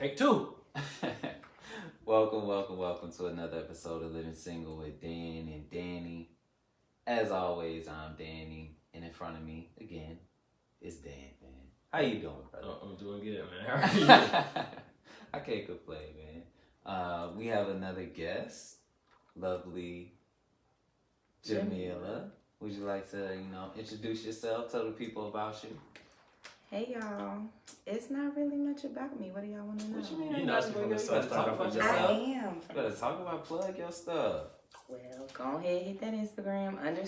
Take two. Welcome to another episode of Living Single with Dan and Danny. As always, I'm Danny, and in front of me, again, is Dan, man. How you doing, brother? Oh, I'm doing good, man. How are you? I can't complain, man. We have another guest, lovely Jamela. Would you like to, introduce yourself, tell the people about you? Hey y'all, it's not really much about me. What do y'all want to know? What you mean? You not supposed to talk about I yourself. am. You better talk about, plug your stuff. Well, go ahead, hit that Instagram _Mela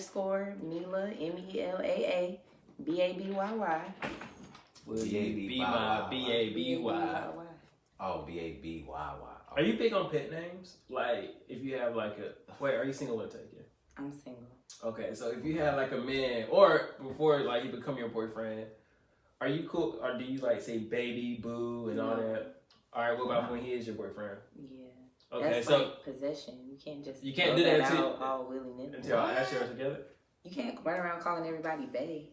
MELAA BABYY. B-A-B-Y. Oh, B-A-B-Y-Y. Are you big on pet names? Like, if you have like a... Wait, are you single or taken? I'm single. Okay, so if you had like a man, or before like he become your boyfriend, are you cool, or do you like say baby, boo, and all that? All right, what about when he is your boyfriend? Yeah. Okay, That's so like possession. You can't just you can't do that until all willy-nilly. y'all actually are together. You can't run around calling everybody bae.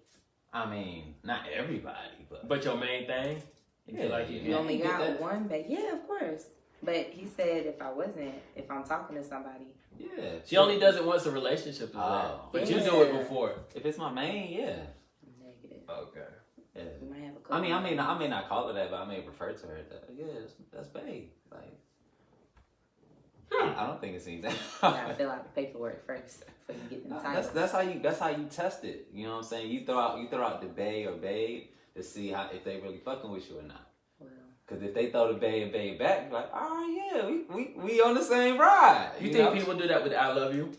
I mean, not everybody, But your main thing, you feel like You only got one bae. Yeah, of course. But he said if I'm talking to somebody. Yeah. She only does it once a relationship is that. But you do it before. If it's my main, yeah. Negative. Okay. Yeah. We might have a couple. I may not call her that, but I may refer to her that. Yeah, that's babe. Like, I don't think it seems that. You gotta fill out the paperwork first before you get the title. That's how you test it. You know what I'm saying? You throw out the bae or babe to see if they really fucking with you or not. Because if they throw the bae and babe back, you're like, oh yeah, we on the same ride. You think people do that with I love you?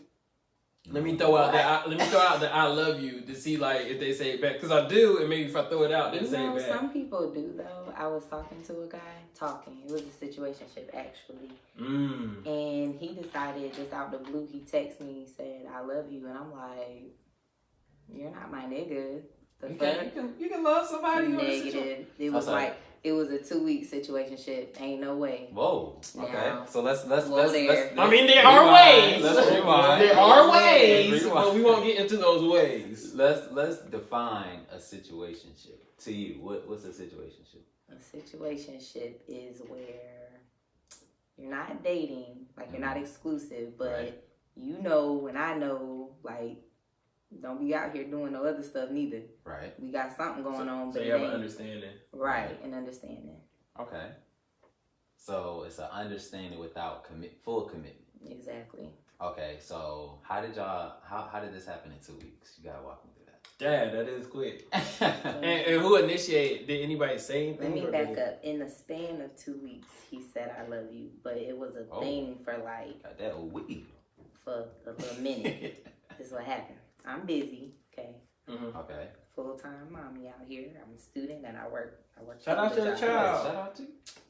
Let me throw out the I love you to see like if they say it back. Because I do, and maybe if I throw it out, they say it back. Some people do though. I was talking to a guy, it was a situationship actually. And he decided just out the blue, he texted me, said, I love you. And I'm like, you're not my nigga. You can love somebody. Negative. It was a 2-week situationship. Ain't no way. Whoa. Okay. Now, so let's I mean, there are ways. Let's rewind. There are ways, but we won't get into those ways. Let's define a situationship to you. What's a situationship? A situationship is where you're not dating, like you're not exclusive, but you know and I know, like, don't be out here doing no other stuff neither. Right. We got something going on. So you have an understanding. Right, an understanding. Okay. So it's an understanding without full commitment. Exactly. Okay, so how did this happen in 2 weeks? You gotta walk me through that. Dad, that is quick. and who initiated? Did anybody say anything? Let me back up. In the span of 2 weeks, he said I love you, but it was a thing for like got that weed. For a little minute. This is what happened. I'm busy, okay? Mm-hmm. Okay. Full-time mommy out here. I'm a student and I work. Shout out to the child. Shout out to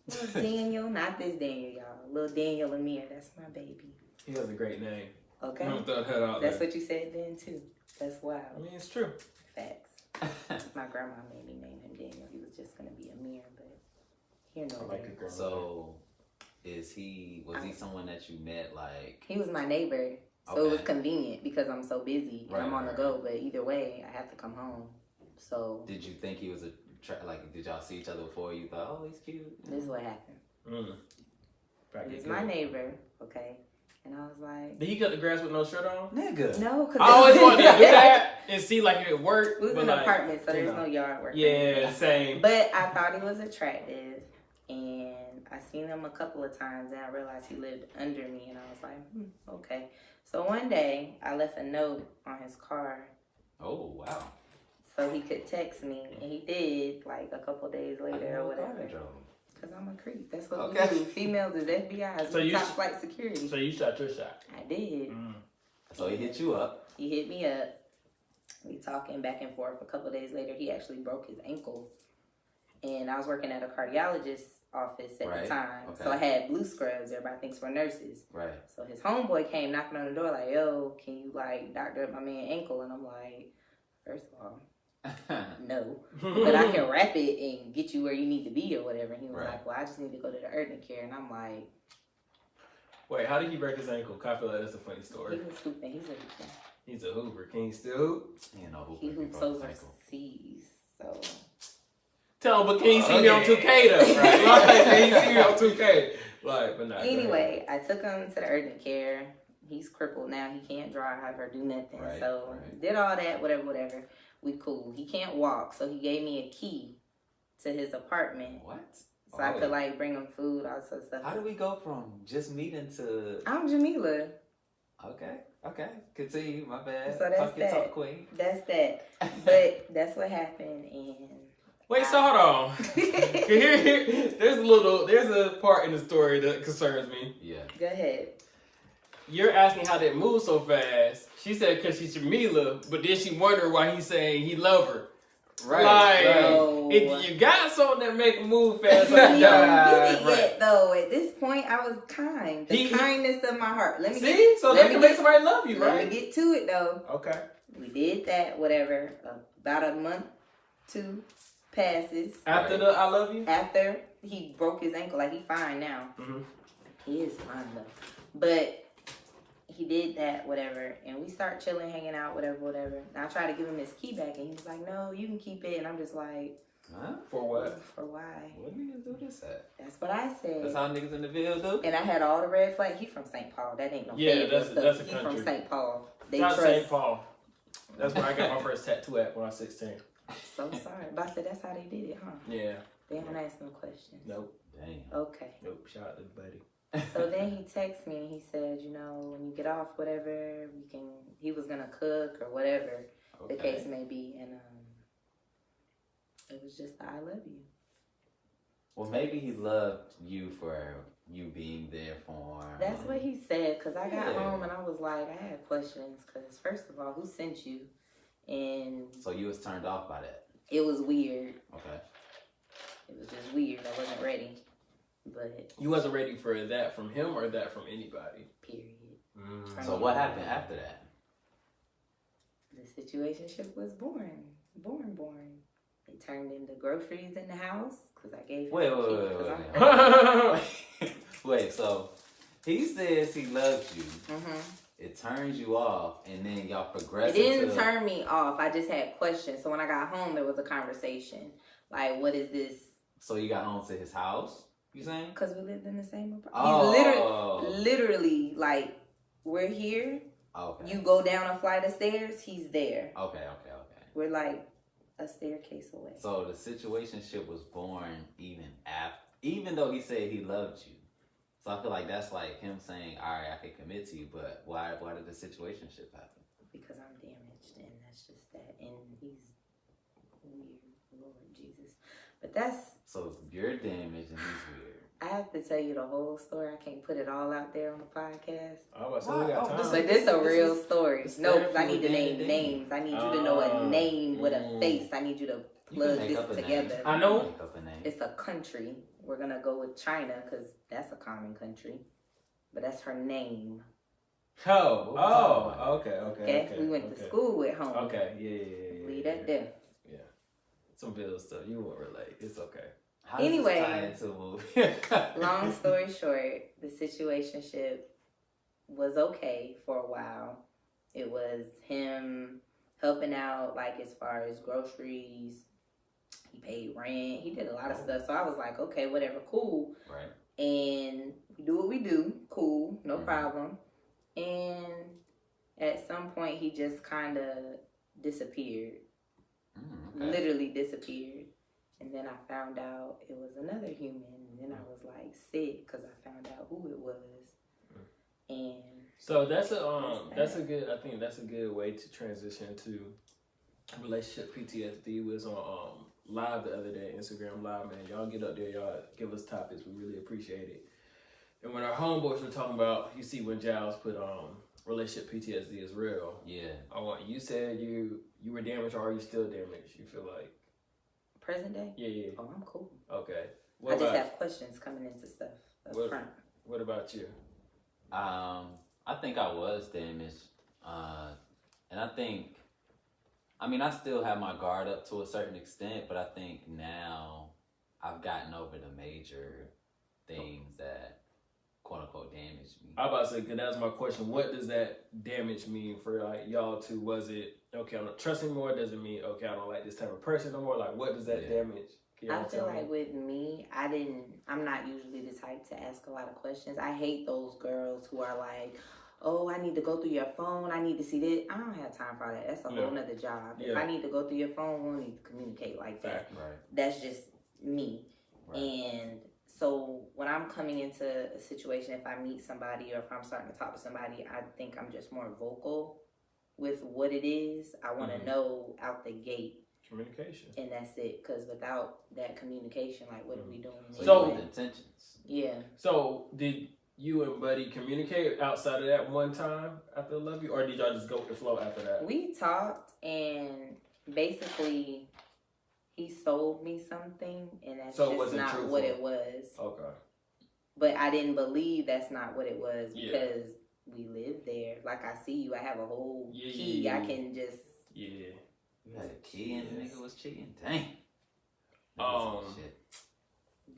Little Daniel, not this Daniel, y'all. Little Daniel Amir, that's my baby. He has a great name. Okay. I'm throw that out That's there. what you said then too. That's wild. I mean, it's true. Facts. My grandma made me name him Daniel. He was just gonna be Amir, but here no like there. So, was he someone that you met like? He was my neighbor. So it was convenient because I'm so busy and I'm on the go. But either way, I have to come home. So did you think he was did y'all see each other before? You thought, oh, he's cute. This is what happened. He's my neighbor, okay, and I was like, did he cut the grass with no shirt on? Nigga. No, because I always wanted to do that and see like if it worked. It was an apartment, so there's no yard work. Yeah, same. But I thought he was attractive, and I seen him a couple of times, and I realized he lived under me, and I was like, okay. So one day, I left a note on his car. Oh, wow. So he could text me, and he did, like, a couple days later or whatever. Because I'm a creep. That's what we do. Females is FBI's. So top flight security. So you shot your shot. I did. So he hit you up. He hit me up. We talking back and forth. A couple days later, he actually broke his ankle. And I was working at a cardiologist's office at the time. Okay. So I had blue scrubs. Everybody thinks we're nurses. Right. So his homeboy came knocking on the door like, yo, can you like doctor up my man's ankle? And I'm like, first of all, no. But I can wrap it and get you where you need to be or whatever. And he was like, well, I just need to go to the urgent care. And I'm like, wait, how did he break his ankle? I feel like that's a funny story. He was hooping. He's a hooper. He's a hooper. Can he still hoop? You know, he hoops overseas. So Tell him, but can you see me on 2K though? Right? Like, can you see me on 2K? Like, but not. Anyway, I took him to the urgent care. He's crippled now. He can't drive or do nothing. Right, so did all that, whatever. We cool. He can't walk, so he gave me a key to his apartment. What? So I could like bring him food, all sorts of stuff. How do we go from just meeting to? I'm Jamela. Okay. Continue. My bad. So that's that. Talk queen. That's that. But that's what happened, and wait. So hold on. There's a part in the story that concerns me. Yeah. Go ahead. You're asking how that moved so fast. She said because she's Jamela, but then she wondered why he's saying he love her. Right. Like, if you got something that make a move fast, He don't get it yet, though. At this point, I was kind. The kindness of my heart. Let me that can make somebody love you, right? Let me get to it, though. Okay. We did that, whatever. About a month, 2 passes. After the I love you? After he broke his ankle. Like, he fine now. Mm-hmm. He is fine, though. But he did that, whatever, and we start chilling, hanging out, whatever. And I tried to give him his key back, and he was like, no, you can keep it. And I'm just like, huh? For what? For why? What niggas do this at? That's what I said. That's how niggas in the Ville do? And I had all the red flags. He from St. Paul. That ain't no Fayetteville stuff. That's a He country. from St. Paul. They Not trust. St. Paul. That's where I got my first tattoo at when I was 16. So sorry. But I said that's how they did it, huh? Yeah. They don't ask no questions. Nope. Damn. Okay. Nope. Shout out to the buddy. So then he texted me and he said, you know, when you get off, whatever, he was going to cook or whatever the case may be. And it was just, I love you. Well, maybe he loved you for you being there for him. That's what he said, because I got home and I was like, I had questions, because first of all, who sent you? And so you was turned off by that? It was weird. Okay. It was just weird. I wasn't ready. But you wasn't ready for that from him or that from anybody? Period. So what happened after that? The situationship was born. They turned into groceries in the house because I gave him Wait. Wait, so he says he loves you. Mm-hmm. It turns you off, and then y'all progress. It didn't turn me off. I just had questions. So when I got home, there was a conversation. Like, what is this? So you got home to his house? You saying? Because we lived in the same apartment. Oh. He's literally, like, we're here. Okay. You go down a flight of stairs, he's there. Okay. We're like a staircase away. So the situationship was born even though he said he loved you. So I feel like that's like him saying, all right, I can commit to you, but why did the situationship happen? Because I'm damaged, and that's just that. And he's weird, Lord Jesus. But that's... So you're damaged and he's weird. I have to tell you the whole story. I can't put it all out there on the podcast. Oh, we got time. But this is a real story. No, because I need to name names. I need you to know a name with a face. I need you to plug this together. I know. It's a country. We're going to go with China because that's a common country. But that's her name. Okay. We went to school with home. Okay, yeah. Leave that there. Yeah. Some Bill stuff. You won't relate. It's okay. How does anyway, this tie into a movie? Long story short, the situationship was okay for a while. It was him helping out, like, as far as groceries. He paid rent. He did a lot of stuff. So I was like, okay, whatever, cool. Right. And we do what we do. Cool, no problem. And at some point, he just kind of disappeared. Okay. Literally disappeared. And then I found out it was another human. And then I was like sick because I found out who it was. And so that's a good way to transition to relationship PTSD. Was on live the other day, Instagram live, man. Y'all get up there, y'all give us topics. We really appreciate it. And when our homeboys were talking about, you see when Giles put relationship PTSD is real. Yeah. You said you were damaged, or are you still damaged? You feel like present day? Yeah. Oh, I'm cool. Okay. I just have questions coming into stuff up front. What about you? I think I was damaged. And I still have my guard up to a certain extent, but I think now I've gotten over the major things that quote unquote damaged me. I was about to say, because that was my question. What does that damage mean for like y'all two? Was it, okay, I don't trust anymore? Does it mean, okay, I don't like this type of person no more? Like, what does that damage? I feel like with me, I'm not usually the type to ask a lot of questions. I hate those girls who are like, oh, I need to go through your phone. I need to see this. I don't have time for that. That's a whole nother job. Yeah. If I need to go through your phone, we don't need to communicate like that. Right. That's just me. Right. And so when I'm coming into a situation, if I meet somebody or if I'm starting to talk to somebody, I think I'm just more vocal with what it is. I want to know out the gate. Communication. And that's it. Because without that communication, like, what are we doing? So with intentions. Yeah. So did you and Buddy communicate outside of that one time after Love You? Or did y'all just go with the flow after that? We talked, and basically he sold me something, and that's just not truthful. What it was. Okay. But I didn't believe that's not what it was because we live there. Like, I see you. I have a whole key. I can just... Yeah. You had a key and the nigga was cheating? Dang. Shit.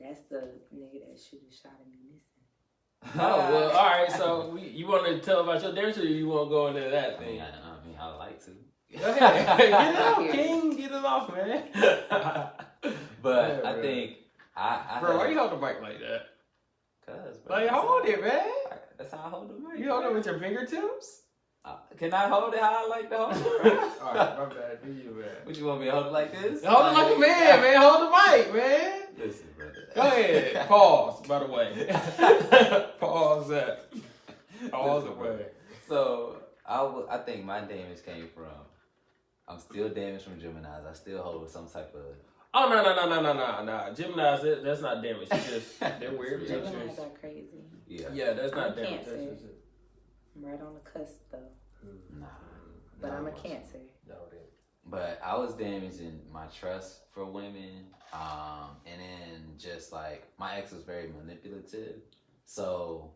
That's the nigga that shot at me missing. Oh, well, all right. So you want to tell about your dance, or you want to go into that thing? I mean, I'd like to. Go ahead. Get it off, King. Get it off, man. But I think Bro, why you hold the mic like that? Cause, bro. Like, hold it, man. That's how I hold the mic. You hold it with your fingertips? Can I hold it how I like to hold it? Alright, my bad. Do you, man? What, you want me to hold it like this? Hold it like a man, man. Hold the mic, man. Listen, brother. Go ahead. Pause, by the way. Pause that. Pause the way. So, I think my damage came from, I'm still damaged from Geminis. I still hold some type of... Oh, no. Geminis, that's not damage. It's just, they're weird. Geminis are crazy. Yeah, that's not damage. I'm right on the cusp, though. Nah. But I'm a Cancer. But I was damaged in my trust for women. And then just like, my ex was very manipulative. So,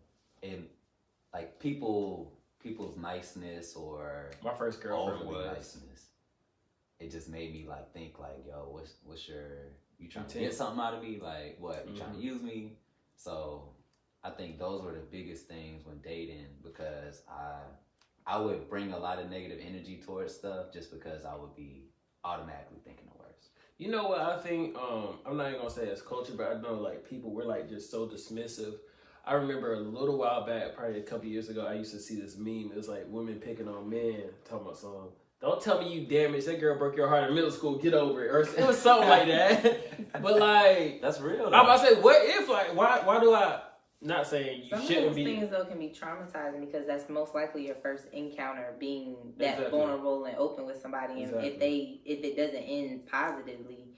like, people's niceness or my first girlfriend overly niceness, it just made me like think like, yo, what's your, you trying to get something out of me? Like, what, you trying to use me? So I think those were the biggest things when dating, because I would bring a lot of negative energy towards stuff just because I would be automatically thinking the worst. You know what I think? I'm not even gonna say it's culture, but I know like people were like just so dismissive. I remember a little while back, probably a couple years ago, I used to see this meme. It was like women picking on men, talking about something. Don't tell me you damaged. That girl broke your heart in middle school. Get over it. Or it was something like that. But like, that's real. Though. I'm about to say, what if like, why do I? Not saying you shouldn't be. Some of those things though can be traumatizing because that's most likely your first encounter, being that vulnerable and open with somebody. And if it doesn't end positively,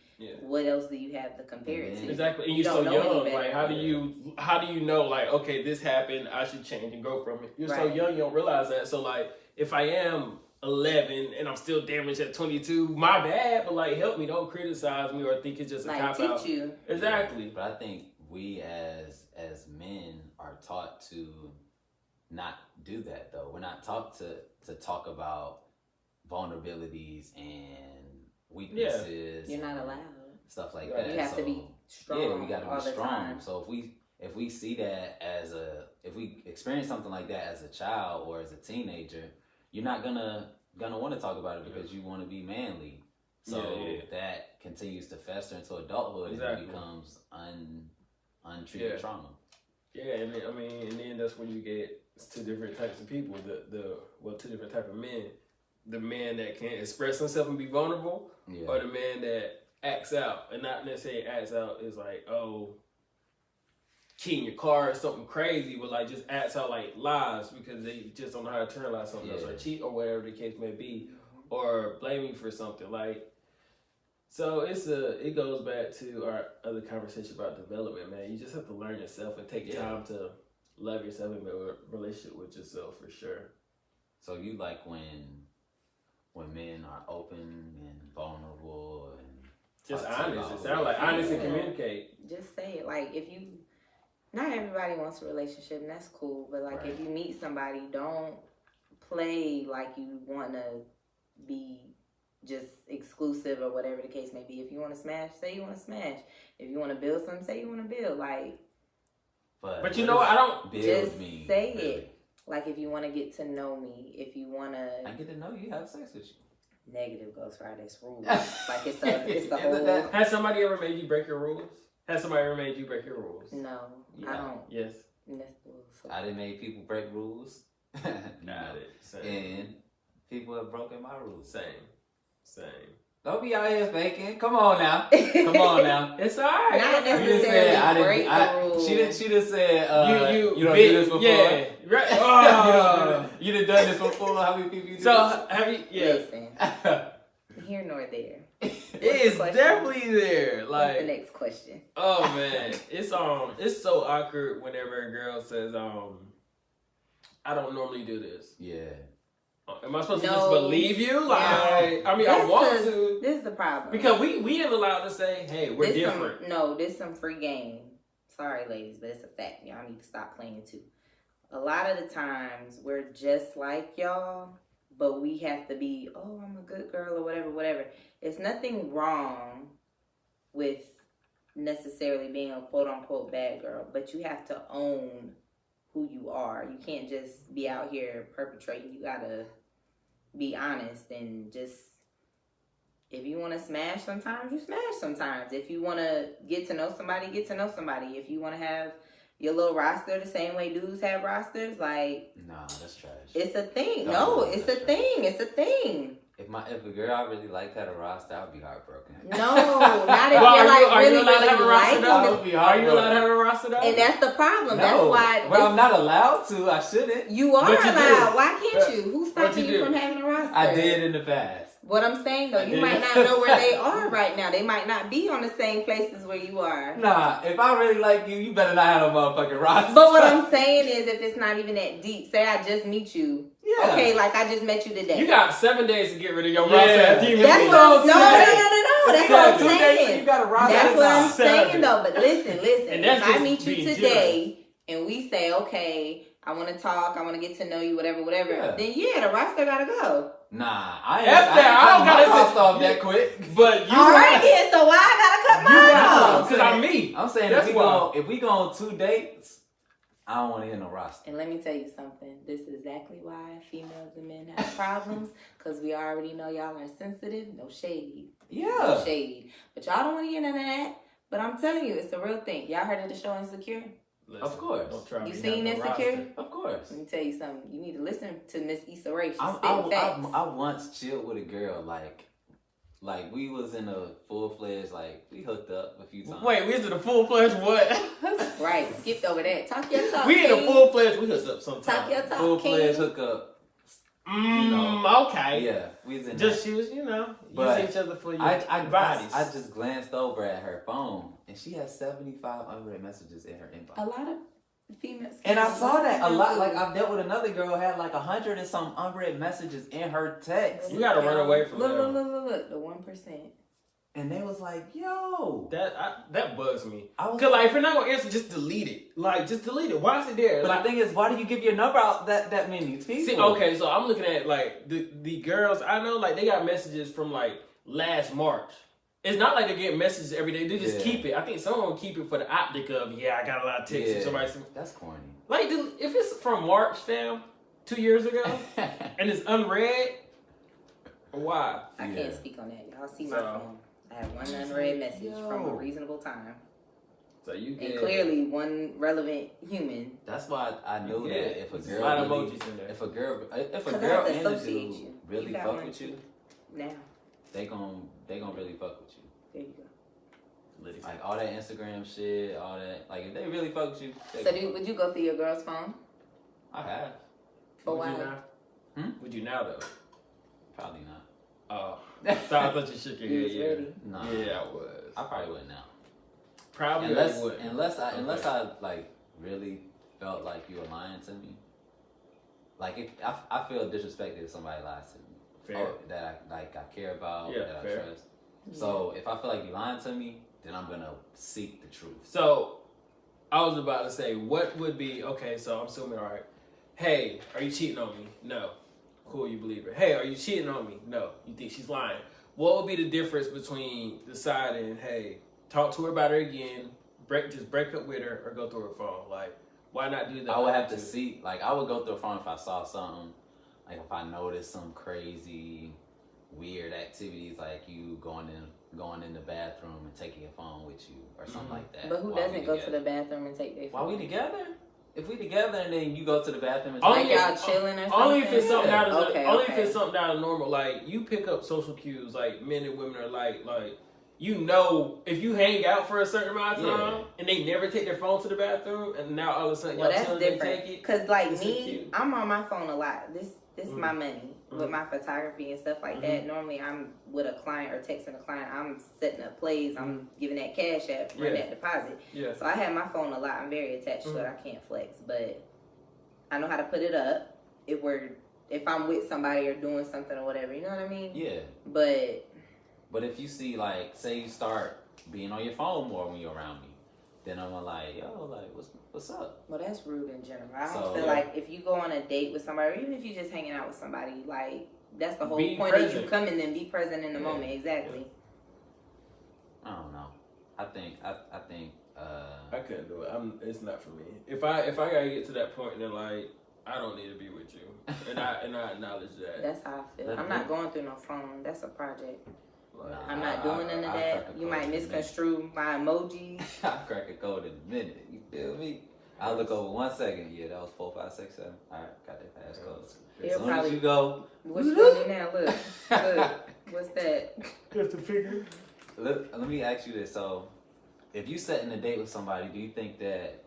what else do you have to compare it to? Exactly, and you're so young. Like, how do you know? Like, okay, this happened. I should change and grow from it. You're so young, you don't realize that. So like, if I am 11 and I'm still damaged at 22, my bad. But like, help me. Don't criticize me or think it's just a cop out. Teach you exactly. But I think we as men are taught to not do that though. We're not taught to talk about vulnerabilities and weaknesses. You're not allowed. Stuff like that. You have to be strong. Yeah, we gotta be strong. Time. So if we see that if we experience something like that as a child or as a teenager, you're not gonna want to talk about it because you want to be manly. So that continues to fester into adulthood and it becomes untreated trauma. Yeah, and then that's when you get two different types of people. Two different types of men. The man that can express himself and be vulnerable, or the man that acts out, and not necessarily acts out is like, oh, keying your car or something crazy, but like just acts out like lies because they just don't know how to internalize something else, or cheat, or whatever the case may be, or blame you for something. Like, so it goes back to our other conversation about development, man. You just have to learn yourself and take time to love yourself and build a relationship with yourself for sure. So you like when men are open and vulnerable and just honest. It sounds like honest and communicate. Just say it. Like, if you, not everybody wants a relationship, and that's cool. But like, if you meet somebody, don't play like you want to be just exclusive or whatever the case may be. If you want to smash, say you want to smash. If you want to build something, say you want to build. Like, but you know what? I don't just say it. Like, if you want to get to know me, if you want to, I get to know you, have sex with you. Negative Ghost Rider. It's rules. Like it's the whole. Has somebody ever made you break your rules? Has somebody ever made you break your rules? No, I don't. Yes. I done made people break rules. Got it. Same. And people have broken my rules. Same. Don't be out here faking. Come on now. It's alright. Not necessarily break the rules. She just said, you don't do this before. Yeah, right. Oh. You done this before. How many people you do So have you? Yeah. Listen, here nor there. It's definitely there. Like what's the next question? Oh man, it's so awkward whenever a girl says I don't normally do this. Yeah. Am I supposed to just believe you? Like, I mean, I want to. This is the problem. Because we ain't allowed to say, hey, we're different. This some free game. Sorry, ladies, but it's a fact. Y'all need to stop playing too. A lot of the times, we're just like y'all, but we have to be, oh, I'm a good girl or whatever. It's nothing wrong with necessarily being a quote-unquote bad girl, but you have to own who you are. You can't just be out here perpetrating. You gotta be honest and just, if you want to smash sometimes, you smash sometimes. If you want to get to know somebody, get to know somebody. If you want to have your little roster the same way dudes have rosters, like, nah, that's trash. It's a thing. No, it's a thing. It's a thing. If a girl I really liked had a roster, I'd be heartbroken. No, not if you're like really like them. Are you allowed to have a roster though? And that's the problem. No, that's why. Well, I'm not allowed to. I shouldn't. You are allowed. Why can't you? Who's stopping you from having a roster? I did in the past. What I'm saying though, you might not know where they are right now. They might not be on the same places where you are. Nah, if I really like you, you better not have a motherfucking roster. But what I'm saying is, if it's not even that deep, say I just meet you. Yeah. Okay, like I just met you today. You got 7 days to get rid of your roster. That's what I'm That's what I'm saying. You got a roster. That's what I'm saying though. But listen. And If I meet you today and we say, okay, I want to talk, I want to get to know you, whatever, then the roster gotta go. Nah, I don't gotta roster off that quick. But you alright then, so why I gotta cut mine off? Because I'm me. I'm saying if we go on 2 dates, I don't want to hear no roster. And let me tell you something. This is exactly why females and men have problems. Because we already know y'all are sensitive. No shade. Yeah. No shade. But y'all don't want to hear none of that. But I'm telling you, it's a real thing. Y'all heard of the show Insecure? Listen, of course. You seen Insecure? Of course. Let me tell you something. You need to listen to Miss Issa Rae. She's I once chilled with a girl like we was in a full-fledged, like, we hooked up a few times. Wait, we was in a full-fledged what? Right, skipped over that. Talk your talk, we in a full-fledged, we hooked up sometimes. Talk your talk, full-fledged hookup. Okay. Yeah, we was in just, she was, use each other for your bodies. I just glanced over at her phone, and she had 75 unread messages in her inbox. A lot of females. And I saw that a lot. Like, I've dealt with another girl who had like 100 and some unread messages in her text. You gotta run away from that. Look, the 1%. And they was like, yo. That bugs me. Cause like, if you're not gonna answer, just delete it. Like, just delete it. Why is it there? But like, the thing is, why do you give your number out that many people? See, okay, so I'm looking at like the girls I know, like they got messages from like last March. It's not like they get messages every day. They just keep it. I think someone will keep it for the optic of, I got a lot of texts from somebody. That's corny. Like, if it's from March, fam, 2 years ago, and it's unread, why? I can't speak on that. Y'all see my phone. I have one unread message from a reasonable time. So you get... And clearly one relevant human. That's why I knew that if a girl... If a girl and a dude really fuck with you... Now. They gon' really fuck with you. There you go. Like all that Instagram shit, all that. Like if they really fuck with you. So would you go through your girl's phone? I have. For why? Would you now though? Probably not. Oh. I thought you shook your head. Ready. Nah. Yeah, I was. I probably wouldn't now. Probably unless I like really felt like you were lying to me. Like if I feel disrespected if somebody lies to me. Fair. That I care about, that I trust. Yeah. So if I feel like you're lying to me, then I'm gonna seek the truth. So I was about to say, what would be so I'm assuming, all right. Hey, are you cheating on me? No. Cool, you believe her. Hey, are you cheating on me? No. You think she's lying? What would be the difference between deciding, hey, talk to her about her again, just break up with her, or go through her phone? Like, why not do that? I would have to see. Like, I would go through her phone if I saw something. Like if I noticed something crazy, weird activities like you going in the bathroom and taking your phone with you or something like that. But who doesn't go to the bathroom and take their phone? Why we together? If we together and then you go to the bathroom and like y'all chilling or something? Only if it's something out of if it's something out of normal. Like you pick up social cues. Like men and women are like you know, if you hang out for a certain amount of time and they never take their phone to the bathroom, and now all of a sudden y'all that's different. Take it. Cause like me, I'm on my phone a lot. This is my money with my photography and stuff like that. Normally, I'm with a client or texting a client. I'm setting up plays. I'm giving that cash app, run that deposit. Yeah. So I have my phone a lot. I'm very attached to it. I can't flex, but I know how to put it up if I'm with somebody or doing something or whatever. You know what I mean? Yeah. But if you see, like, say you start being on your phone more when you're around me, then I'm like, yo, like, what's up? Well, that's rude in general. I don't feel like if you go on a date with somebody, or even if you're just hanging out with somebody, like, that's the whole point of you coming and be present in the moment. Exactly. I don't know. I think I couldn't do it. It's not for me. If I gotta get to that point, then like I don't need to be with you, and I acknowledge that. That's how I feel. I'm not going through no phone. That's a project. I'm not doing none of that. You might misconstrue my emojis. I'll crack a code in a minute. You feel me? I'll look over 1 second. Yeah, that was 4, 5, 6, 7. All right, got that passcode. As soon as you go. What you gonna do now? Look. What's that? Just a figure. Let me ask you this. So, if you setting a date with somebody, do you think that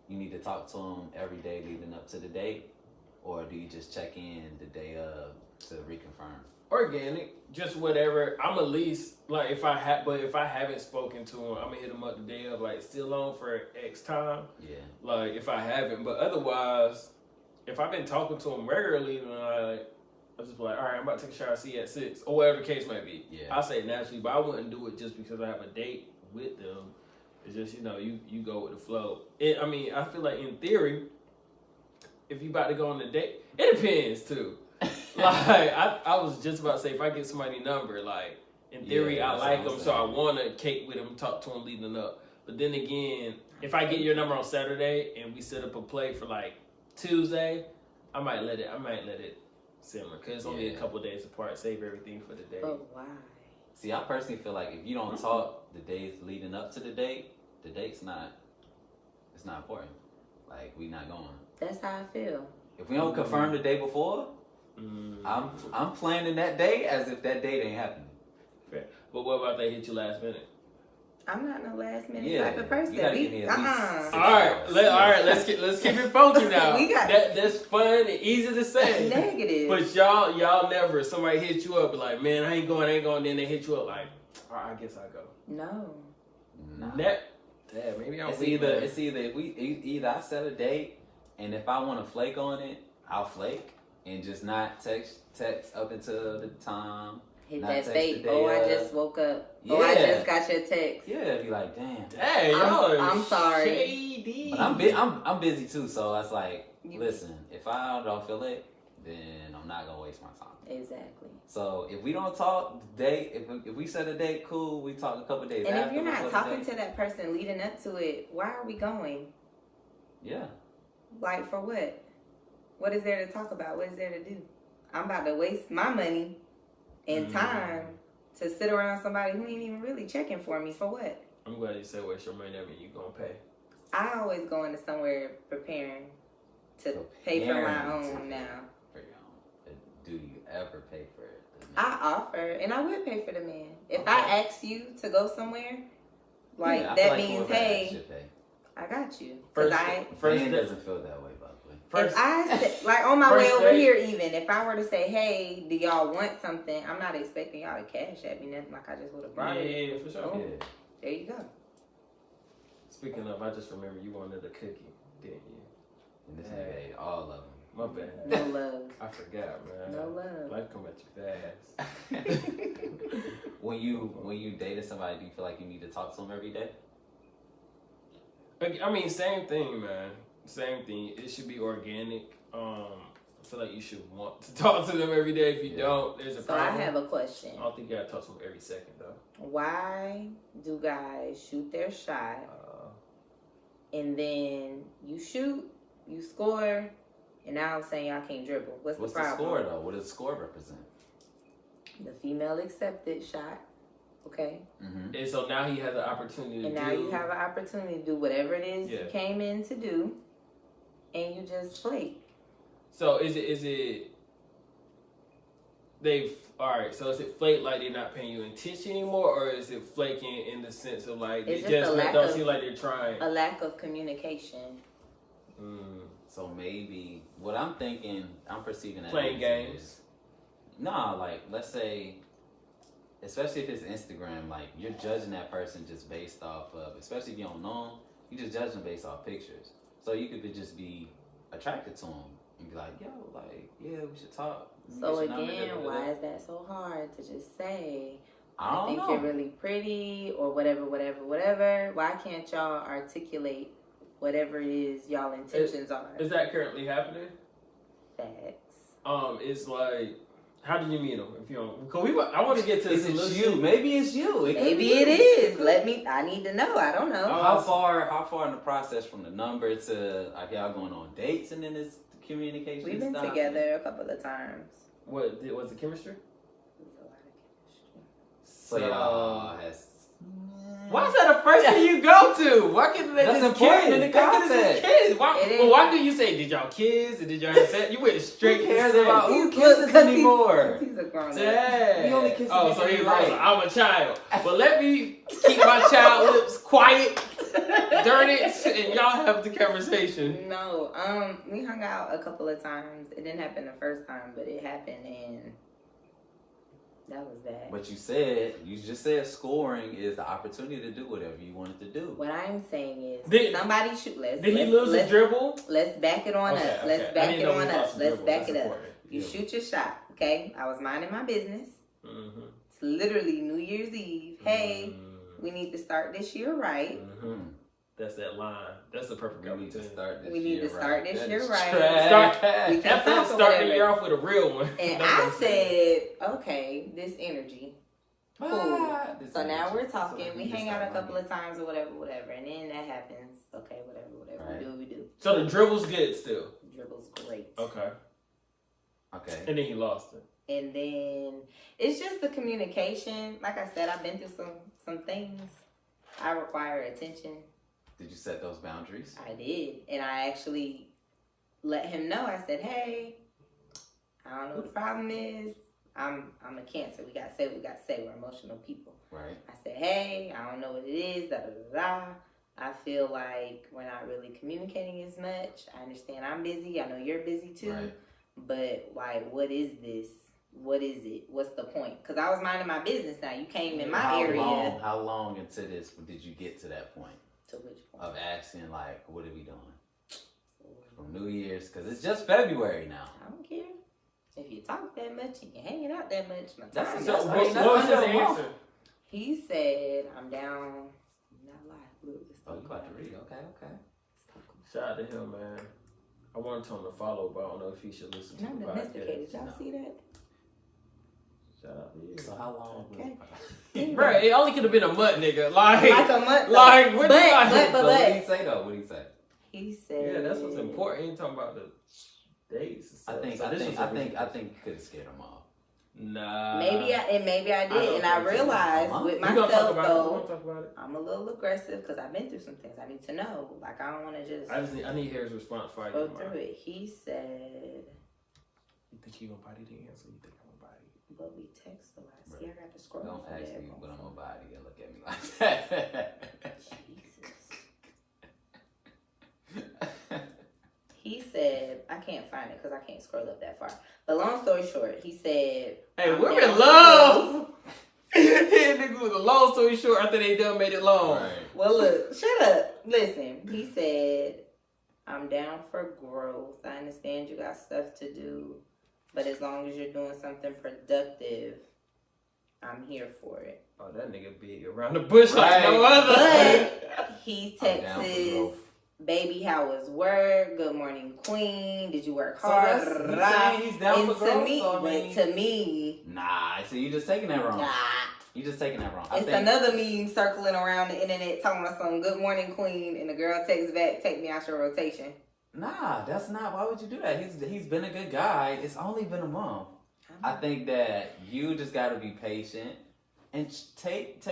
you need to talk to them every day leading up to the date? Or do you just check in the day of to reconfirm? Organic, just whatever. I'm at least like if I haven't spoken to him, I'm gonna hit him up the day of like still on for X time. Yeah. Like if I haven't, but otherwise, if I've been talking to him regularly, then I just be like, all right, I'm about to take a shower. See you at 6 or whatever the case may be. Yeah. I say it naturally, but I wouldn't do it just because I have a date with them. It's just you go with the flow. I feel like in theory, if you about to go on a date, it depends too. Like I was just about to say, if I get somebody's number, like in theory I like them, so I want to cake with them, talk to them leading up. But then again, if I get your number on Saturday and we set up a play for like Tuesday, I might let it simmer because it's only a couple days apart. Save everything for the date. But why? See, I personally feel like if you don't talk the days leading up to the date's it's not important. Like we not going. That's how I feel. If we don't confirm the day before. I'm planning that day as if that date ain't happening. Fair. But what about they hit you last minute? I'm not no last minute type of person. You gotta give me at least 6 all right. Let's keep it funky now. That's fun and easy to say. Negative. But y'all never somebody hit you up like, man, I ain't going. Then they hit you up like, all right, I guess I'll go. No. Nah. Damn, maybe I'm. It's either if I set a date, and if I want to flake on it, I'll flake. And just not text up until the time. Hit that fake. I just woke up. Yeah. I just got your text. Yeah, be like, damn. Hey, I'm sorry. Shady. But I'm busy too, so it's like, listen, if I don't feel it, then I'm not gonna waste my time. Exactly. So if we don't talk the date, if we set a date, cool. We talk a couple days. And if you're not talking to that person leading up to it, why are we going? Yeah. Like for what? What is there to talk about? What is there to do? I'm about to waste my money and time to sit around somebody who ain't even really checking for me. For what? I'm glad you said waste your money. I mean, you gonna pay. I always go into somewhere preparing to pay for my own now. For your own. Do you ever pay for it? I offer, and I would pay for the man. If I ask you to go somewhere, that means, hey, I got you. First doesn't feel that way, by the way. If I say, on my way over here, even if I were to say, "Hey, do y'all want something?" I'm not expecting y'all to cash at me nothing like I just would have brought it. Yeah, for sure. Oh, yeah. There you go. Speaking of, I just remember you wanted a cookie, didn't you? And this nigga ate all of them. My bad. No love. I forgot, man. No love. Life come at you fast. When you dated somebody, do you feel like you need to talk to them every day? I mean, same thing, man. Same thing. It should be organic. I feel like you should want to talk to them every day. If you don't, there's a problem. So I have a question. I don't think you gotta talk to them every second, though. Why do guys shoot their shot and then you shoot, you score, and now I'm saying y'all can't dribble? What's the problem? What's the score, though? What does the score represent? The female accepted shot. Okay. Mm-hmm. And so now he has an opportunity to And now you have an opportunity to do whatever it is you came in to do, and you just flake. So is it alright, so is it flake like they're not paying you attention anymore, or is it flaking in the sense of like they just don't seem like they're trying? A lack of communication. So maybe what I'm thinking, I'm perceiving that playing games. Nah, like let's say, especially if it's Instagram, like you're judging that person just based off of, especially if you don't know them, you just judge them based off pictures. So you could just be attracted to them and be like, yo, like, yeah, we should talk. So again, why is that so hard to just say? I think know. You're really pretty or whatever. Why can't y'all articulate whatever it is y'all intentions are? Is that currently happening? Facts. It's like, how did you meet him? If you don't, cause I want to get to this. Is you? Maybe it's you. Maybe it is. I need to know. I don't know. How far in the process from the number to like y'all going on dates and then it's communication? We've been together a couple of times. What was the chemistry? There's a lot of chemistry. So y'all has. Why is that the first thing you go to? Why can't they That's just important kids? in the context. Kids. Why do you say, did y'all kiss? Or did y'all have sex? You went straight Who to cares sex. about who kisses anymore? He's a grown up. Dang. He only kisses so he's right. I'm a child. But let me keep my child lips quiet, during it, and y'all have the conversation. No, we hung out a couple of times. It didn't happen the first time, but it happened, and that was that. But you just said scoring is the opportunity to do whatever you wanted to do. What I'm saying is, somebody shoot. Did he lose a dribble? Let's back it on up. Let's back it on up. Let's back it up. Important. You shoot your shot, okay? I was minding my business. Mm-hmm. It's literally New Year's Eve. Hey, we need to start this year right. Mm-hmm. That's that line. That's the perfect opportunity. We need to start this year right. Start the year off with a real one. And I said, okay, this energy. Cool. So now we're talking. We hang out a couple of times or whatever. And then that happens. Okay, whatever. Right. We do what we do. So the dribble's good still? Dribble's great. Okay. And then he lost it. And then it's just the communication. Like I said, I've been through some things. I require attention. Did you set those boundaries? I did. And I actually let him know. I said, hey, I don't know what the problem is. I'm a Cancer. We got to say we're emotional people. Right. I said, hey, I don't know what it is. I feel like we're not really communicating as much. I understand I'm busy. I know you're busy too. Right. But like, what is this? What is it? What's the point? Because I was minding my business now. You came in my area. How long into this did you get to that point? To which point? Of asking, like, what are we doing? From New Year's? Because it's just February now. I don't care. If you talk that much and you're hanging out that much, what was his answer? He said, I'm down. Not lie. Oh, you about to read. Okay. Shout out to him, man. I wanted to tell him to follow, but I don't know if he should listen to the podcast. Did y'all see that? Shout out to you. So how long? Okay. Bro, it only could have been a month, nigga. Like a month. Like, what did he say though? What did he say? He said, yeah, that's what's important. He ain't talking about the dates. I think you could have scared him off. Nah. Maybe I did, and I realized with myself though, I'm a little aggressive because I've been through some things. I need to know. Like I don't want to just. I need Harry's response for go through it. He said, "You think he gonna body the answer? You think I'm gonna body?" But we text a lot. See, I got to scroll. Don't ask me what I'm gonna body and look at me like that. Jesus. He said, I can't find it because I can't scroll up that far. But long story short, he said, hey, we're in love. Yeah, nigga, with a long story short, after they done made it long. Right. Well, look, shut up. Listen, he said, I'm down for growth. I understand you got stuff to do, but as long as you're doing something productive, I'm here for it. Oh, that nigga big around the bush like no other. But he texts, baby, how was work? Good morning, queen. Did you work hard? So that's he's down for growth. But to me, nah. So you just taking that wrong. Nah. You just taking that wrong. It's another meme circling around the internet talking about some good morning, queen, and the girl texts back, take me out your rotation. Nah, that's not. Why would you do that? He's been a good guy. It's only been a month. I think that you just got to be patient and take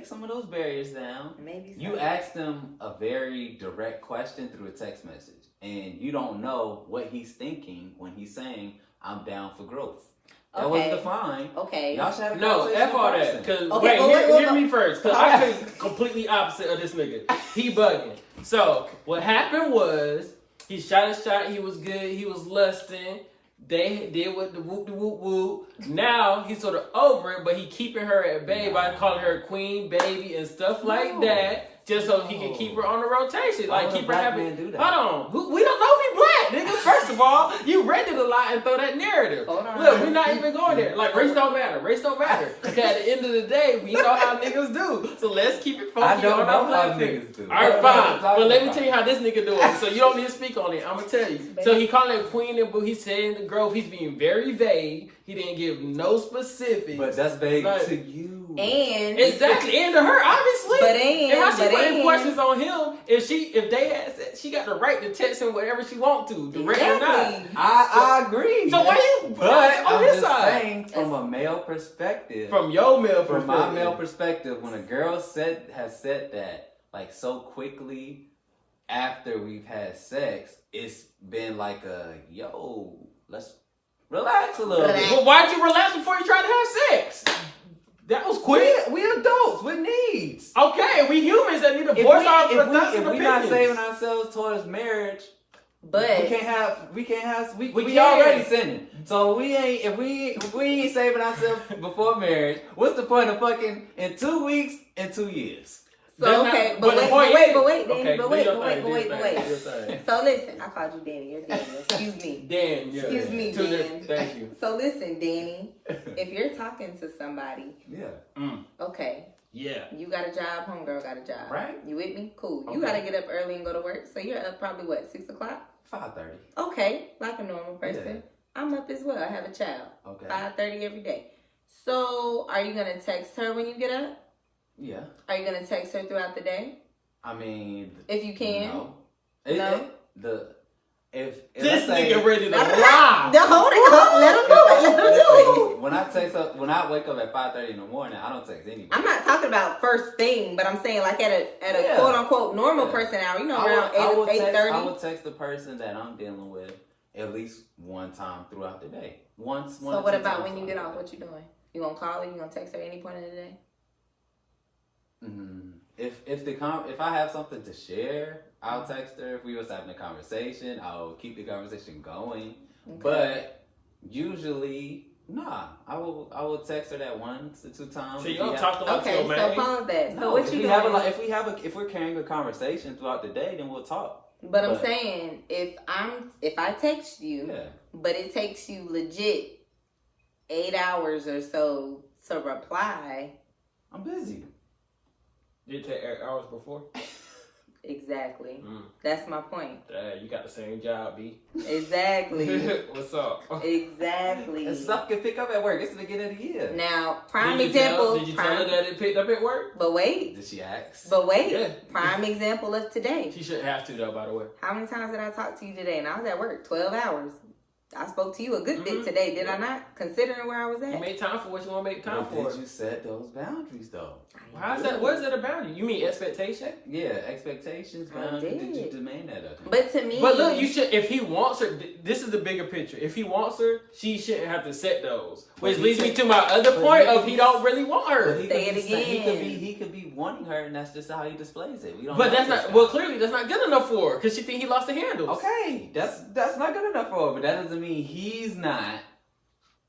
some of those barriers down. Maybe so. You ask them a very direct question through a text message, and you don't know what he's thinking when he's saying, "I'm down for growth." That wasn't defined. Okay. Y'all should have a No, conversation F all that. Cause hear me first. Cause I think completely opposite of this nigga. He bugging. So what happened was he shot a shot. He was good. He was lusting. They did with the whoop de whoop whoop. Now he's sort of over it, but he keeping her at bay by calling her queen, baby, and stuff like that. Just so he can keep her on the rotation. Like, keep her happy. Hold on. We don't know if he black, nigga. First of all, you read it a lot and throw that narrative. Hold on. Look, we're not even going there. Like, race don't matter. Race don't matter. Because at the end of the day, we know how niggas do. So let's keep it funky on our platform. All right, fine. But let me tell you how this nigga do it. So you don't need to speak on it. I'm going to tell you. So he calling her queen and boo. He's saying the growth. He's being very vague. He didn't give no specifics. But that's vague to you. And exactly, and to her, obviously. But how she putting questions on him? If they ask that, she got the right to text him whatever she want to, direct or not. I agree. So why you? But on his side, saying from a male perspective, from your male perspective, from my male perspective, when a girl has said that like so quickly after we've had sex, it's been like let's relax a little bit. Well, why'd you relax before you tried to have sex? That was quick. We adults with needs. Okay, we humans that need to voice our thoughts and opinions. If we're not saving ourselves towards marriage, but we already sinning. So if we ain't saving ourselves before marriage, what's the point of fucking in 2 weeks and 2 years? So okay, but wait, Danny, but wait. So listen, I called you Danny. You're Danny. Excuse me. Dan, yeah. Excuse me, Dan. Thank you. So listen, Danny, if you're talking to somebody, okay. Yeah. You got a job, homegirl got a job. Right. You with me? Cool. Okay. You gotta get up early and go to work. So you're up probably 6 o'clock? 5:30. Okay, like a normal person. Yeah. I'm up as well. I have a child. Okay. 5:30 every day. So are you gonna text her when you get up? Yeah. Are you gonna text her throughout the day? I mean, if you can. No. If this nigga ready to lie. Hold it. Let him do it. When I wake up at 5:30 in the morning, I don't text anybody. I'm not talking about first thing, but I'm saying like at a quote unquote normal person hour. You know, around 8:30. I would text the person that I'm dealing with at least one time throughout the day. So what about when you get off? What you doing? You gonna call her? You gonna text her any point in the day? If I have something to share, I'll text her. If we was having a conversation, I'll keep the conversation going. Okay. But usually, I will text her that 1 to 2 times. So you don't talk about your man. Okay, so pause that. No, so what you doing? If we're carrying a conversation throughout the day, then we'll talk. But I'm saying if I text you, but it takes you legit 8 hours or so to reply, I'm busy. Did it take 8 hours before? Exactly. That's my point. You got the same job, B. Exactly. What's up? Exactly. And stuff can pick up at work. It's the beginning of the year. Now, example. Did you tell her that it picked up at work? But wait. Did she ask? But wait. Yeah. Prime example of today. She shouldn't have to, though, by the way. How many times did I talk to you today? And I was at work 12 hours. I spoke to you a good bit today, did I not? Considering where I was at. You made time for what you want to make time for. Did you set those boundaries, though? How is that? What is that a boundary? You mean expectation? Yeah, expectations. Boundaries. Did you demand that of him? But to me, look, you should. If he wants her, this is the bigger picture. If he wants her, she shouldn't have to set those. Which leads me to my other point of he don't really want her. Say it again. He could be wanting her, and that's just how he displays it. We don't. But that's not. Well, clearly that's not good enough for her because she think he lost the handles. Okay, that's not good enough for her. But that doesn't mean he's not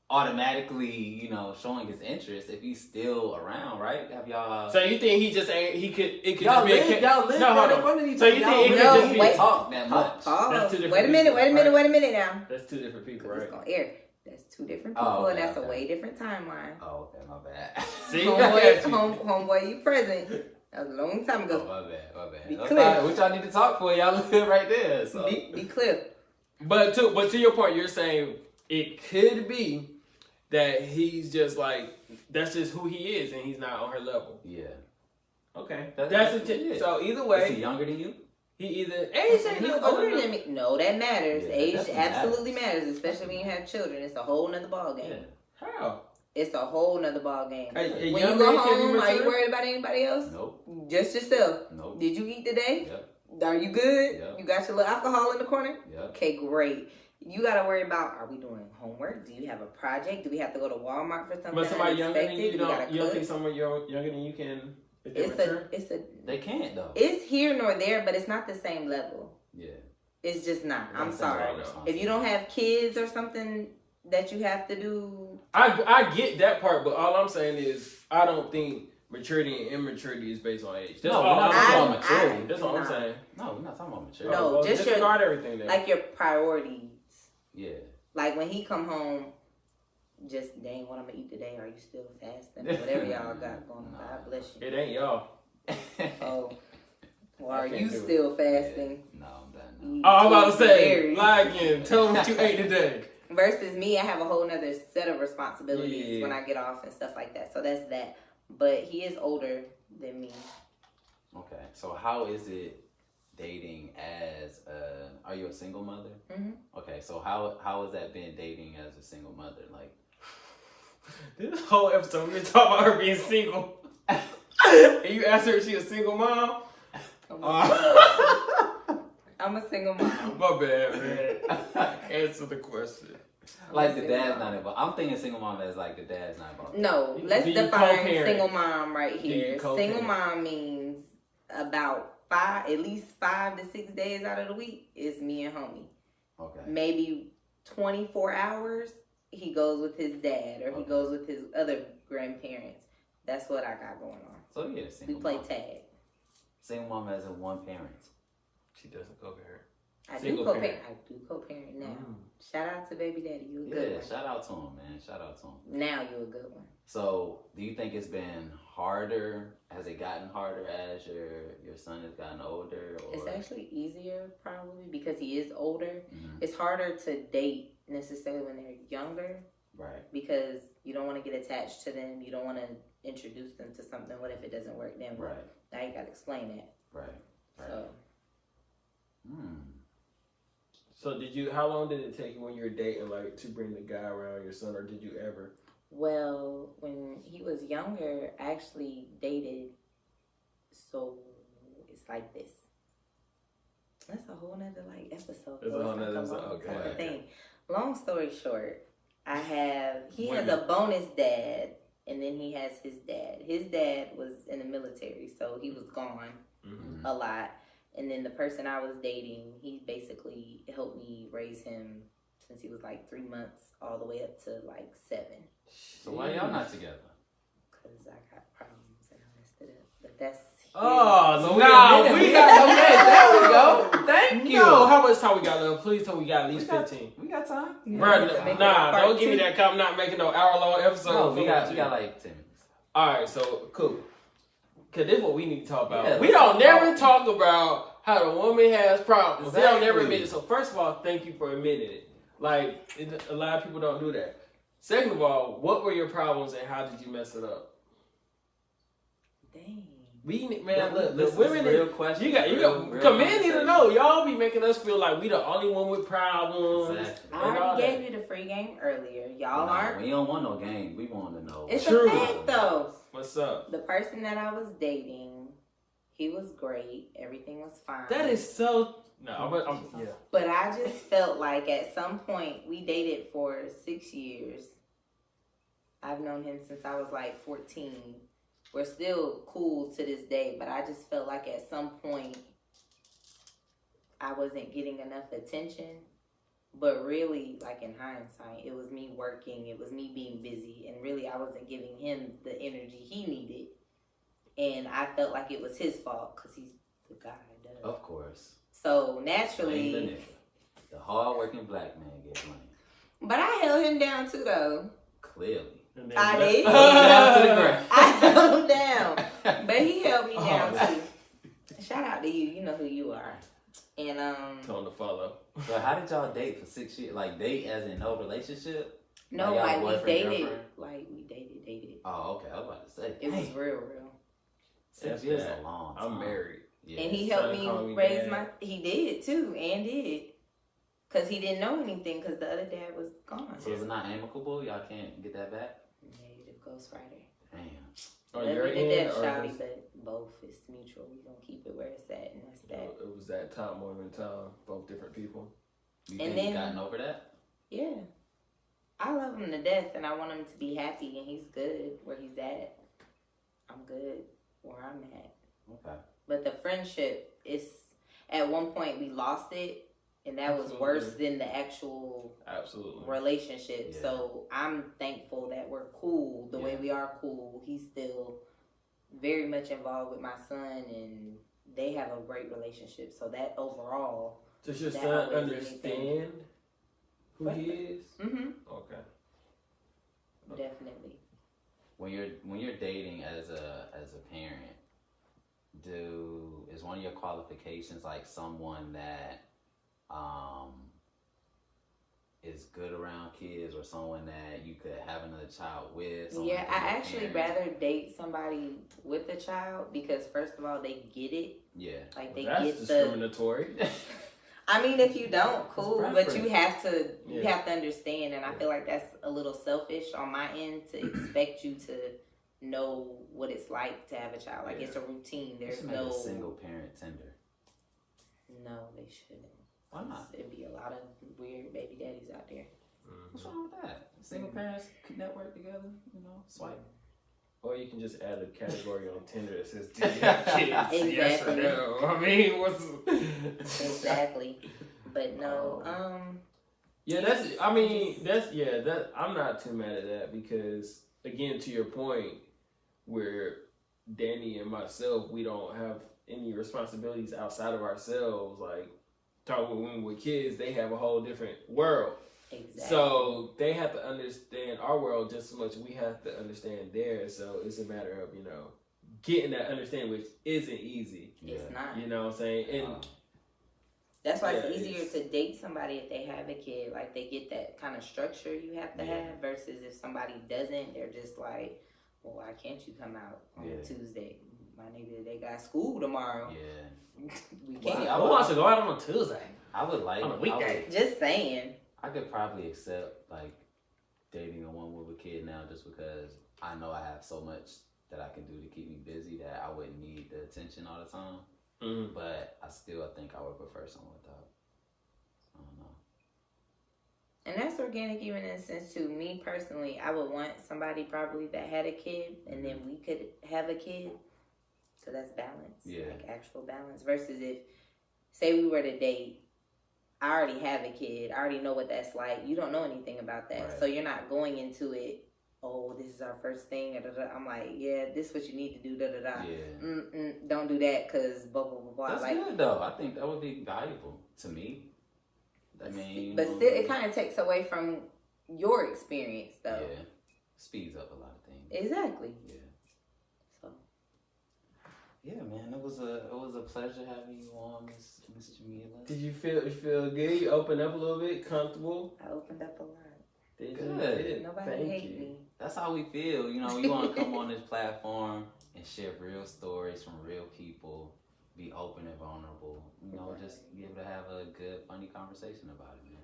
automatically, showing his interest if he's still around, right? Have y'all? So you think he just ain't? He could. It could y'all just be y'all live no, hold on. So you think it could just be talk that much? That's 2 different. Wait a minute now. That's 2 different people, right? It's gonna air. That's 2 different people, and that's a way different timeline. Oh, okay, my bad. See, homeboy, you present. That was a long time ago. Oh, my bad. Be clear. What y'all need to talk for? Y'all live right there. So. Be clear. But to your point, you're saying it could be that he's just like, that's just who he is, and he's not on her level. Yeah. Okay. So either way. Is he younger than you? He either age he's older than me. No, that matters. Yeah, age absolutely matters, especially when you have children. It's a whole nother ball game. How? It's a whole nother ball game. When you young go man can't be home, are you mature? worried about anybody else? Nope. Just yourself. Nope. Did you eat today? Yep. Are you good? Yep. You got your little alcohol in the corner? Yep. Okay, great. You got to worry about, are we doing homework? Do you have a project? Do we have to go to Walmart for something? But somebody younger than you, you don't cook? think someone younger than you can... They can't though. It's here nor there, but it's not the same level. Yeah. It's just not. I'm sorry. If you don't have kids or something that you have to do... I get that part, but all I'm saying is I don't think maturity and immaturity is based on age. That's no, all we're not talking about maturity. That's all I'm saying. No, we're not talking about maturity. No, well, just disregard everything then. Like your priorities. Yeah. Like when he come home, just, dang, what I'm going to eat today? Are you still fasting? Whatever y'all got going on. God bless you. It ain't y'all. Oh. Or are you still fasting? Yeah. No, I'm done. Oh, I'm about to say, lie again. Tell them what you ate today. Versus me, I have a whole nother set of responsibilities when I get off and stuff like that. So that's that. But he is older than me. Okay. So how is it dating as are you a single mother? Mm-hmm. Okay. So how has that been dating as a single mother? Like this whole episode we're talking about her being single. And you asked her if she a single mom? I'm a single mom. My bad, man. Answer the question. Like the dad's not involved. I'm thinking single mom as like the dad's not involved. No, let's define single mom right here. Single mom means about at least 5 to 6 days out of the week is me and homie. Okay. Maybe 24 hours he goes with his dad or he goes with his other grandparents. That's what I got going on. So yeah, single we play mom. tag. Single mom as in one parent. She doesn't co-parent. I do co-parent now. Shout out to baby daddy. You a good one. Shout out to him, man. Shout out to him. Now you a good one. So, do you think it's been harder? Has it gotten harder as your son has gotten older? Or? It's actually easier probably because he is older. Mm-hmm. It's harder to date necessarily when they're younger. Right. Because you don't want to get attached to them. You don't want to introduce them to something. What if it doesn't work? Then right. Now you got to explain that. Right. So. So how long did it take you when you were dating, like, to bring the guy around your son, or did you ever? Well, when he was younger, I actually dated, so it's like this. That's a whole nother, episode. It's a whole nother episode, okay. Thing. Long story short, he has a bonus dad, and then he has his dad. His dad was in the military, so he was gone a lot. And then the person I was dating, he basically helped me raise him since he was 3 months all the way up to 7. So why y'all not together? Because I got problems and I messed it up. But that's... we got... Okay, there we go. Thank you. No, how much time we got left? Please tell me we got at least 15. We got time. Bro, don't give me that comment. I'm not making no hour-long episode. No, we got 10 minutes. All right, so, cool. Because this is what we need to talk about. Yeah, we don't never talk about how the woman has problems. Exactly. They don't never admit it. So first of all, thank you for admitting it. A lot of people don't do that. Second of all, what were your problems and how did you mess it up? Dang. Look, the women, real question. You got, come in need to know. Y'all be making us feel like we the only one with problems. Exactly. I already gave you the free game earlier. Y'all aren't. We don't want no game. We want to know. It's a fact though. What's up? The person that I was dating, he was great. Everything was fine. That is so... No, yeah. But I just felt like at some point, we dated for 6 years. I've known him since I was 14. We're still cool to this day, but I just felt like at some point, I wasn't getting enough attention. But really, in hindsight, it was me working. It was me being busy. And really, I wasn't giving him the energy he needed. And I felt like it was his fault because he's the guy. Of course. So, naturally... The hard-working black man gets money. But I held him down, too, though. Clearly. I did. Down to the ground. I held him down. But he held me down, too. Shout out to you. You know who you are. And, Tell him to follow. So how did y'all date for 6 years? Date as in no relationship? No, we dated. We dated. Oh, okay. I was about to say. It was real. 6 years is a long time. I'm married. Yeah. And he helped me raise my... He did, too. And did. Because he didn't know anything because the other dad was gone. So is it not amicable? Y'all can't get that back? Negative ghostwriter. Damn. On Love your you to end, death, or shawty, just- but both is mutual. We gonna keep it where it's at, and that's that. It was that time moment in time, both different people. You And think then- you gotten over that? Yeah. I love him to death, and I want him to be happy, and he's good where he's at. I'm good where I'm at. Okay. But the friendship is, at one point we lost it, and that was worse than the actual relationship. Yeah. So I'm thankful that we're cool the way we are cool. He's still very much involved with my son, and they have a great relationship. So that overall, does your that son always understand who he is? Mm-hmm. Okay. Definitely. When you're dating as a parent, is one of your qualifications like someone that is good around kids, or someone that you could have another child with? Yeah, I actually rather date somebody with a child because first of all, they get it. Yeah. Like they That's get discriminatory. I mean, if you don't, cool, but you have to Yeah. understand, and I feel like that's a little selfish on my end to expect you to know what it's like to have a child. Like it's a routine. There's make no a single parent Tinder. No, they shouldn't. Why not? It'd be a lot of weird baby daddies out there. What's wrong with that? Single parents could network together, swipe. Or you can just add a category on Tinder that says, "Do you have kids?" Yes or no. I mean, what's exactly? But no, yeah, that I'm not too mad at that because again, to your point, where Danny and myself, we don't have any responsibilities outside of ourselves. Like talking when we're kids, they have a whole different world. Exactly. So they have to understand our world just as much as we have to understand theirs. So it's a matter of, getting that understanding, which isn't easy. It's not. You know what I'm saying? And that's why it's easier to date somebody if they have a kid. Like they get that kind of structure you have to have versus if somebody doesn't, they're just like, well, why can't you come out on Tuesday? My nigga, they got school tomorrow. Yeah. We can't. Who wants to go out on a Tuesday? I would like on a weekday. Just saying. I could probably accept like dating a woman with a kid now just because I know I have so much that I can do to keep me busy that I wouldn't need the attention all the time. Mm-hmm. But I think I would prefer someone without. I don't know. And that's organic even in a sense too. Me personally, I would want somebody probably that had a kid and then we could have a kid. So that's balance. Yeah. Like actual balance. Versus if, say we were to date, I already have a kid. I already know what that's like. You don't know anything about that. Right. So you're not going into it, oh, this is our first thing. I'm like, yeah, this is what you need to do. Yeah. Don't do that because blah, blah, blah, blah. That's like, good, though. I think that would be valuable to me. I mean, but still, it kind of takes away from your experience, though. Yeah. Speeds up a lot of things. Exactly. Yeah. So. Yeah, man, it was a pleasure having you on, Miss Jamela. Did you feel good? You opened up a little bit, comfortable? I opened up a lot. Did Good. you? Nobody hate me. That's how we feel. We want to come on this platform and share real stories from real people, be open and vulnerable. Just be able to have a good, funny conversation about it, man.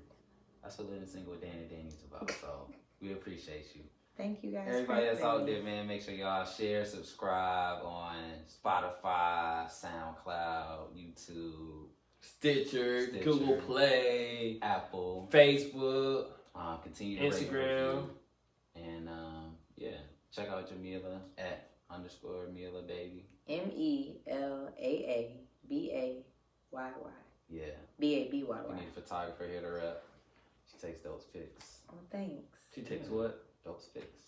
That's what Living Single with Dan and Danny's about. So we appreciate you. Thank you guys. Everybody that's out there, man, make sure y'all share, subscribe on Spotify, SoundCloud, YouTube, Stitcher, Google Play, Apple, Facebook, continue to Instagram, rate and check out Jamela at _Mila baby. MELAABAYY. Yeah. BABYY. You need a photographer, hit her up. She takes those pics. Oh, thanks. She takes what? Those pics.